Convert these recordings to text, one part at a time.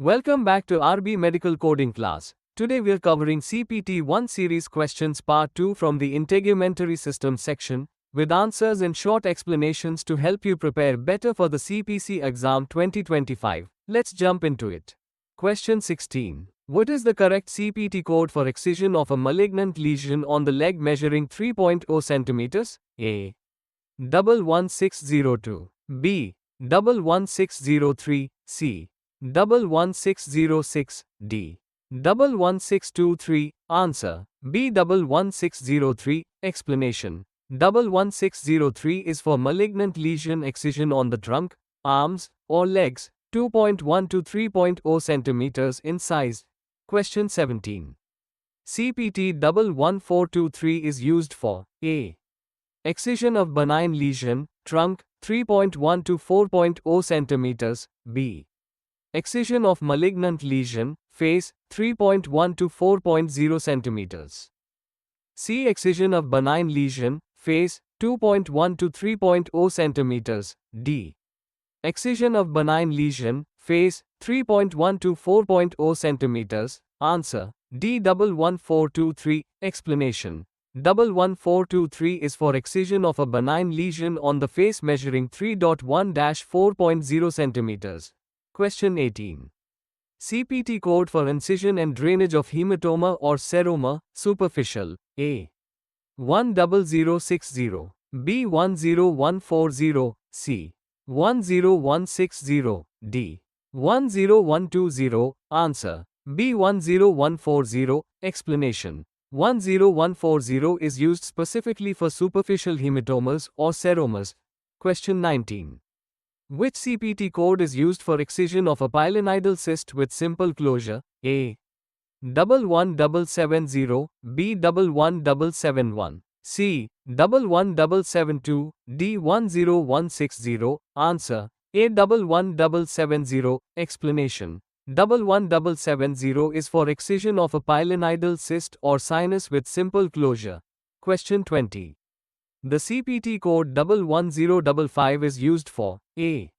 Welcome back to RB Medical Coding class. Today we're covering CPT 1 series questions part 2 from the Integumentary system section, with answers and short explanations to help you prepare better for the CPC exam 2025. Let's jump into it. Question 16. What is the correct CPT code for excision of a malignant lesion on the leg measuring 3.0 cm? A. 11602. B. 11603. C. 11606. D. 11623. Answer. B. 11603. Explanation. 11603 is for malignant lesion excision on the trunk, arms, or legs, 2.1 to 3.0 cm in size. Question 17. CPT 11423 is used for A. Excision of benign lesion, trunk, 3.1 to 4.0 cm. B. Excision of malignant lesion, face, 3.1 to 4.0 cm. C. Excision of benign lesion, face, 2.1 to 3.0 cm. D. Excision of benign lesion, face, 3.1 to 4.0 cm. Answer. D. 11423. Explanation. 11423 is for excision of a benign lesion on the face measuring 3.1-4.0 cm. Question 18. CPT code for incision and drainage of hematoma or seroma, superficial. A. 10060. B. 10140. C. 10160. D. 10120. Answer. B. 10140. Explanation. 10140 is used specifically for superficial hematomas or seromas. Question 19. Which CPT code is used for excision of a pilonidal cyst with simple closure? A. 11770. B. 11771. C. 11772. D. 10160. Answer. A. 11770. Explanation. 11770 is for excision of a pilonidal cyst or sinus with simple closure. Question 20. The CPT code 11055 is used for A.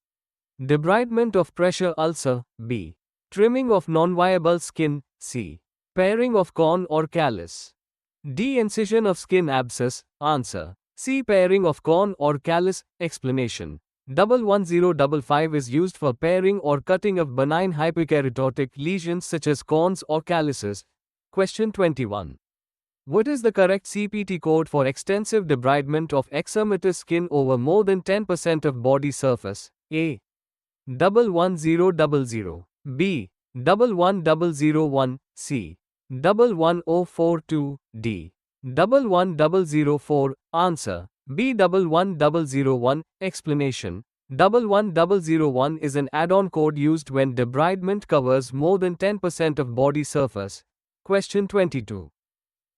Debridement of pressure ulcer. B. Trimming of non-viable skin. C. Paring of corn or callus. D. Incision of skin abscess. Answer. C. Paring of corn or callus. Explanation. 11055 is used for paring or cutting of benign hyperkeratotic lesions such as corns or calluses. Question 21. What is the correct CPT code for extensive debridement of eczematous skin over more than 10% of body surface? A. 11000. B. 11001. C. 11042. D. 11004. Answer. B. 11001. Explanation. 11001 is an add-on code used when debridement covers more than 10% of body surface. Question 22.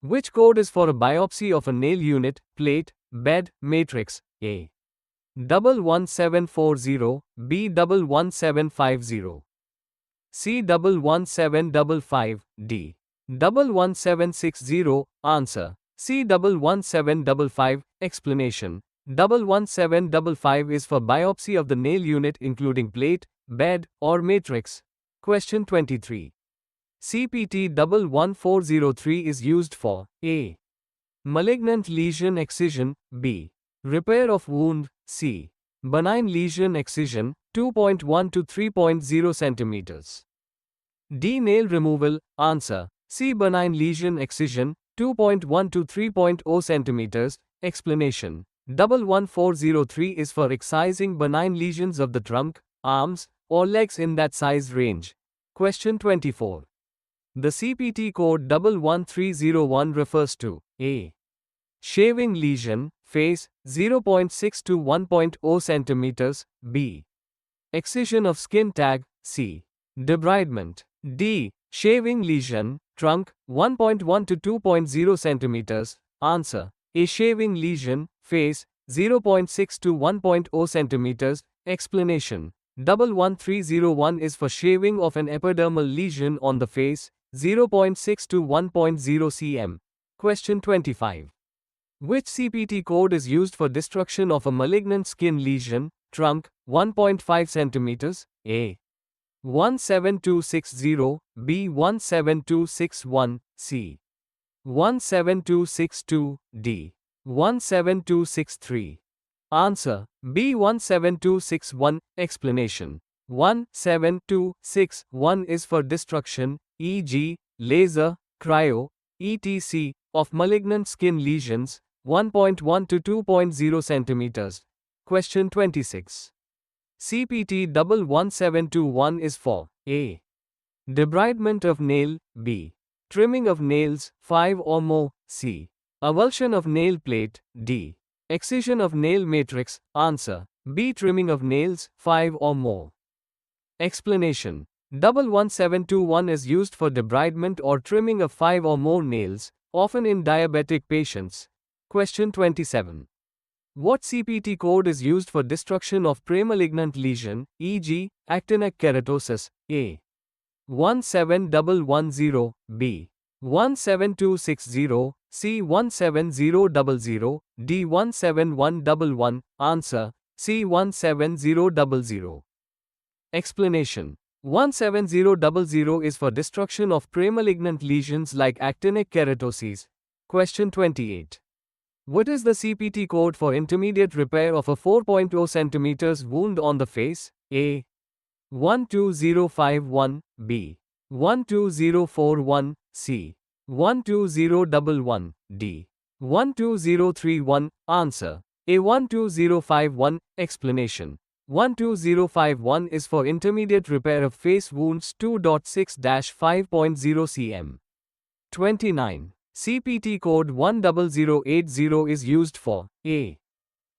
Which code is for a biopsy of a nail unit, plate, bed, matrix? A. 11740. B. 11750. C. 11755. D. 11760. Answer. C. 11755. Explanation. 11755 is for biopsy of the nail unit including plate, bed, or matrix. Question 23. CPT 11403 is used for A. Malignant lesion excision. B. Repair of wound. C. Benign lesion excision, 2.1 to 3.0 cm. D. Nail removal. Answer. C. Benign lesion excision, 2.1 to 3.0 cm. Explanation. 11403 is for excising benign lesions of the trunk, arms, or legs in that size range. Question 24. The CPT code 11301 refers to A. Shaving lesion, face, 0.6 to 1.0 cm. B. Excision of skin tag. C. Debridement. D. Shaving lesion, trunk, 1.1 to 2.0 cm. Answer. A. Shaving lesion, face, 0.6 to 1.0 cm. Explanation. 11301 is for shaving of an epidermal lesion on the face, 0.6 to 1.0 cm. Question 25. Which CPT code is used for destruction of a malignant skin lesion, trunk, 1.5 cm? A. 17260, B 17261, C 17262, D 17263. Answer: B 17261. Explanation: 17261 is for destruction, e.g., laser, cryo, etc., of malignant skin lesions, 1.1 to 2.0 centimeters. Question 26. CPT 11721 is for A. Debridement of nail, B. Trimming of nails, 5 or more, C. Avulsion of nail plate, D. Excision of nail matrix. Answer: B. Trimming of nails, 5 or more. Explanation: 11721 is used for debridement or trimming of 5 or more nails, often in diabetic patients. Question 27. What CPT code is used for destruction of premalignant lesion, e.g., actinic keratosis? A. 17110, B. 17260, C. 17000, D. 17111. Answer: C. 17000. Explanation: 17000 is for destruction of premalignant lesions like actinic keratoses. Question 28. What is the CPT code for intermediate repair of a 4.0 cm wound on the face? A. 12051, B. 12041, C. 12011, D. 12031. Answer: A. 12051. Explanation: 12051 is for intermediate repair of face wounds 2.6-5.0 cm. 29. CPT code 10080 is used for A.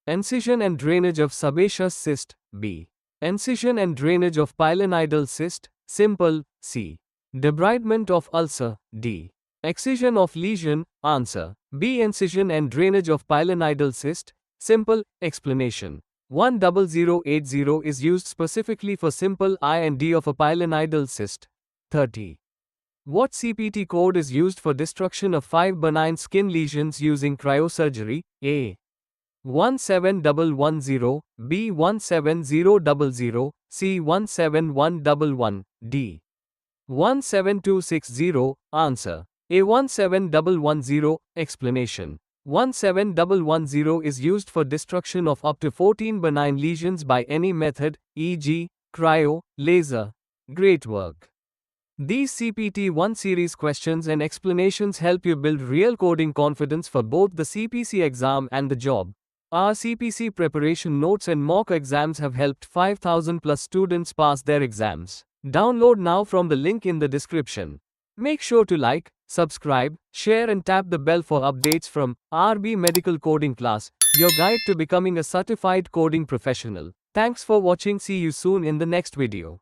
Incision and drainage of sebaceous cyst, B. Incision and drainage of pilonidal cyst, simple, C. Debridement of ulcer, D. Excision of lesion. Answer: B. Incision and drainage of pilonidal cyst, simple. Explanation: 10080 is used specifically for simple IND of a pilonidal cyst. 30. What CPT code is used for destruction of 5 benign skin lesions using cryosurgery? A. 17110, B. 17000, C. 17111, D. 17260. Answer: A. 17110. Explanation: 17110 is used for destruction of up to 14 benign lesions by any method, e.g., cryo, laser. Great work. These CPT 1 series questions and explanations help you build real coding confidence for both the CPC exam and the job. Our CPC preparation notes and mock exams have helped 5,000 plus students pass their exams. Download now from the link in the description. Make sure to like, subscribe, share and tap the bell for updates from RB Medical Coding Class, your guide to becoming a certified coding professional. Thanks for watching. See you soon in the next video.